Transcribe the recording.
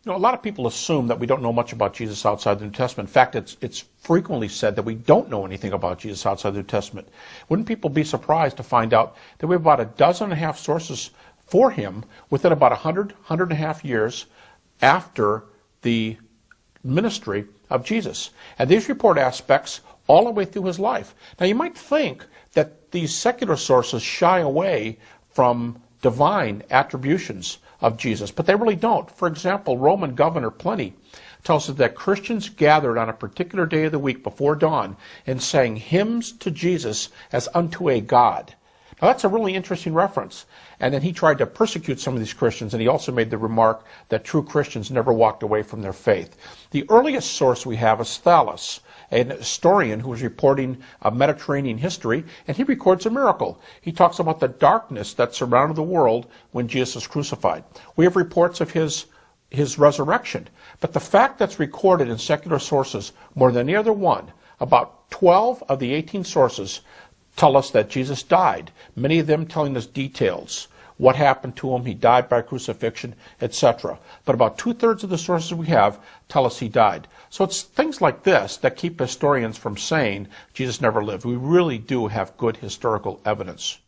A lot of people assume that we don't know much about Jesus outside the New Testament. In fact, it's frequently said that we don't know anything about Jesus outside the New Testament. Wouldn't people be surprised to find out that we have about 12.5 sources for him within about 100.5 years after the ministry of Jesus? And these report aspects all the way through his life. Now, you might think that these secular sources shy away from divine attributions of Jesus, but they really don't. For example, Roman governor Pliny tells us that Christians gathered on a particular day of the week before dawn and sang hymns to Jesus as unto a god. Now, that's a really interesting reference. And then he tried to persecute some of these Christians, and he also made the remark that true Christians never walked away from their faith. The earliest source we have is Thallus, an historian who was reporting Mediterranean history, and he records a miracle. He talks about the darkness that surrounded the world when Jesus was crucified. We have reports of his resurrection. But the fact that's recorded in secular sources more than any other one, about 12 of the 18 sources tell us that Jesus died, many of them telling us details, what happened to him, he died by crucifixion, etc. But about 2/3 of the sources we have tell us he died. So it's things like this that keep historians from saying Jesus never lived. We really do have good historical evidence.